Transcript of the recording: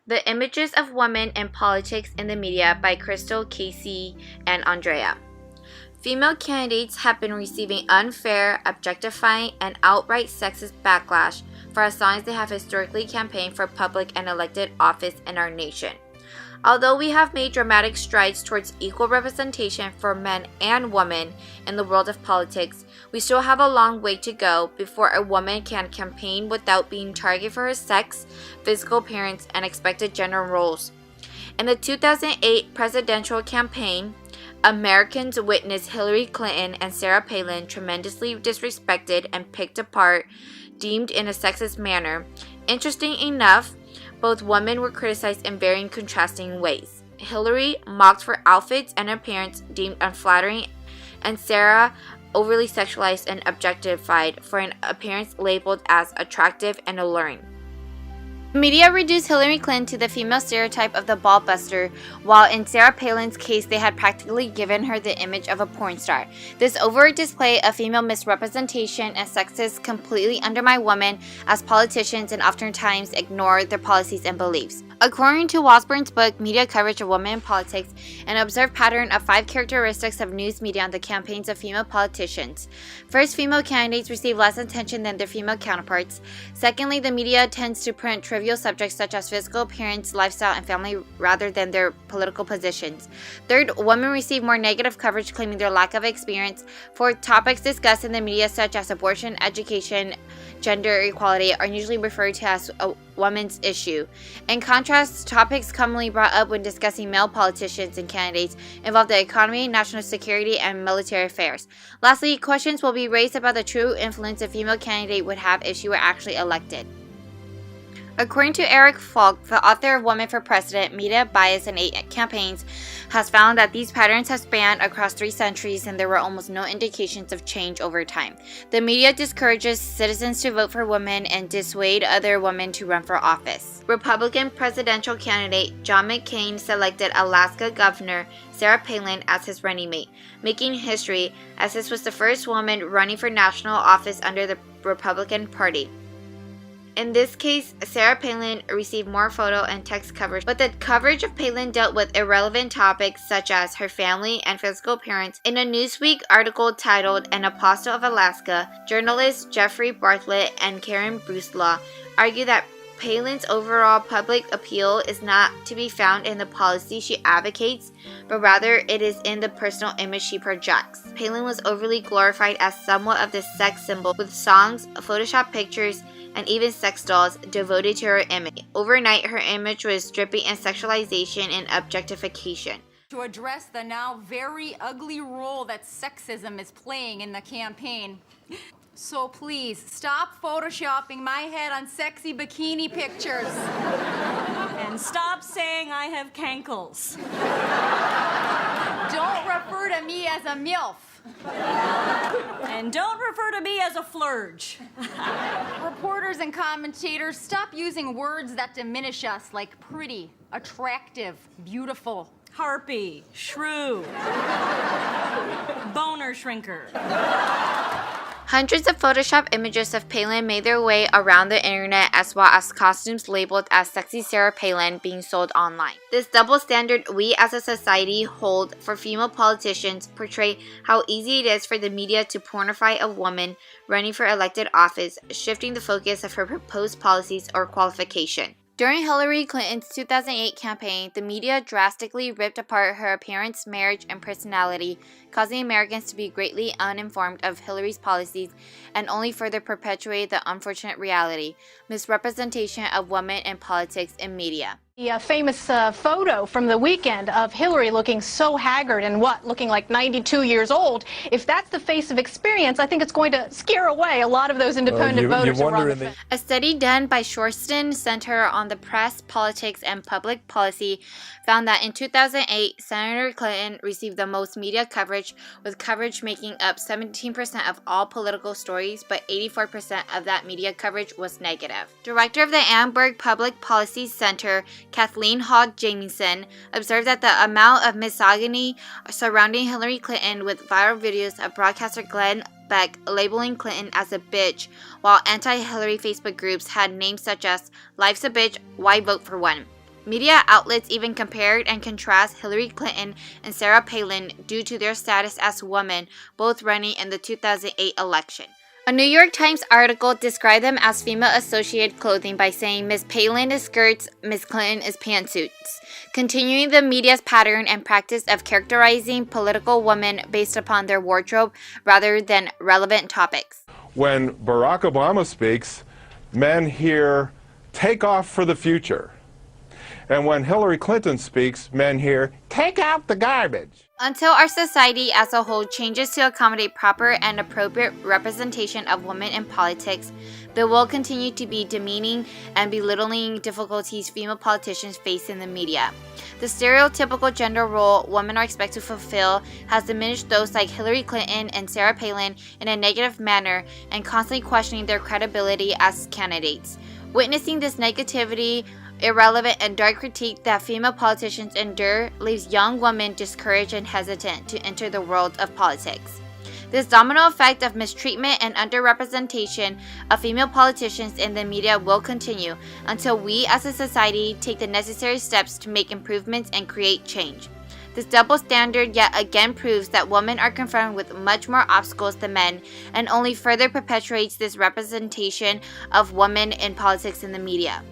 The Images of Women in Politics in the Media by Crystal, Casey, and Andrea. Female candidates have been receiving unfair, objectifying, and outright sexist backlash for as long as they have historically campaigned for public and elected office in our nation. Although we have made dramatic strides towards equal representation for men and women in the world of politics, we still have a long way to go before a woman can campaign without being targeted for her sex, physical appearance, and expected gender roles. In the 2008 presidential campaign, Americans witnessed Hillary Clinton and Sarah Palin tremendously disrespected and picked apart, deemed in a sexist manner. Interesting enough, both women were criticized in very contrasting ways. Hillary mocked for outfits and appearance deemed unflattering, and Sarah overly sexualized and objectified for an appearance labeled as attractive and alluring. The media reduced Hillary Clinton to the female stereotype of the ball buster, while in Sarah Palin's case they had practically given her the image of a porn star. This overt display of female misrepresentation and sexism completely undermined women as politicians and oftentimes ignored their policies and beliefs. According to Washburn's book, Media Coverage of Women in Politics, an observed pattern of 5 characteristics of news media on the campaigns of female politicians. First, female candidates receive less attention than their female counterparts. Secondly, the media tends to print trivial subjects such as physical appearance, lifestyle, and family rather than their political positions. Third, women receive more negative coverage claiming their lack of experience. Fourth, topics discussed in the media such as abortion, education, gender equality are usually referred to as a woman's issue. In contrast, topics commonly brought up when discussing male politicians and candidates involve the economy, national security, and military affairs. Lastly, questions will be raised about the true influence a female candidate would have if she were actually elected. According to Eric Falk, the author of Women for President, Media Bias in 8 Campaigns, has found that these patterns have spanned across 3 centuries and there were almost no indications of change over time. The media discourages citizens to vote for women and dissuade other women to run for office. Republican presidential candidate John McCain selected Alaska Governor Sarah Palin as his running mate, making history as this was the first woman running for national office under the Republican Party. In this case, Sarah Palin received more photo and text coverage, but the coverage of Palin dealt with irrelevant topics such as her family and physical appearance. In a Newsweek article titled An Apostle of Alaska, journalists Jeffrey Bartlett and Karen Bruslaw argue that Palin's overall public appeal is not to be found in the policy she advocates, but rather it is in the personal image she projects. Palin was overly glorified as somewhat of the sex symbol, with songs, Photoshop pictures, and even sex dolls devoted to her image. Overnight, her image was dripping in sexualization and objectification. To address the now very ugly role that sexism is playing in the campaign. So please, stop photoshopping my head on sexy bikini pictures. And stop saying I have cankles. Don't refer to me as a MILF. And don't refer to me as a flurge. Reporters and commentators, stop using words that diminish us like pretty, attractive, beautiful. Harpy, shrew, boner shrinker. Hundreds of Photoshop images of Palin made their way around the internet, as well as costumes labeled as Sexy Sarah Palin being sold online. This double standard we as a society hold for female politicians portray how easy it is for the media to pornify a woman running for elected office, shifting the focus of her proposed policies or qualification. During Hillary Clinton's 2008 campaign, the media drastically ripped apart her appearance, marriage, and personality, causing Americans to be greatly uninformed of Hillary's policies and only further perpetuated the unfortunate reality: misrepresentation of women in politics and media. The famous photo from the weekend of Hillary looking so haggard and looking like 92 years old. If that's the face of experience, I think it's going to scare away a lot of those independent voters who are on the fence. A study done by Shoreston Center on the Press, Politics, and Public Policy found that in 2008, Senator Clinton received the most media coverage, with coverage making up 17% of all political stories, but 84% of that media coverage was negative. Director of the Annenberg Public Policy Center, Kathleen Hogg Jamieson, observed that the amount of misogyny surrounding Hillary Clinton, with viral videos of broadcaster Glenn Beck labeling Clinton as a bitch, while anti-Hillary Facebook groups had names such as "Life's a Bitch, Why Vote for One?" Media outlets even compared and contrast Hillary Clinton and Sarah Palin due to their status as women, both running in the 2008 election. A New York Times article described them as female associated clothing by saying Ms. Palin is skirts, Ms. Clinton is pantsuits, continuing the media's pattern and practice of characterizing political women based upon their wardrobe rather than relevant topics. When Barack Obama speaks, men hear, "Take off for the future." And when Hillary Clinton speaks, men hear, "Take out the garbage." Until our society as a whole changes to accommodate proper and appropriate representation of women in politics, there will continue to be demeaning and belittling difficulties female politicians face in the media. The stereotypical gender role women are expected to fulfill has diminished those like Hillary Clinton and Sarah Palin in a negative manner and constantly questioning their credibility as candidates. Witnessing this negativity, irrelevant and dark critique that female politicians endure leaves young women discouraged and hesitant to enter the world of politics. This domino effect of mistreatment and underrepresentation of female politicians in the media will continue until we as a society take the necessary steps to make improvements and create change. This double standard yet again proves that women are confronted with much more obstacles than men and only further perpetuates this representation of women in politics in the media.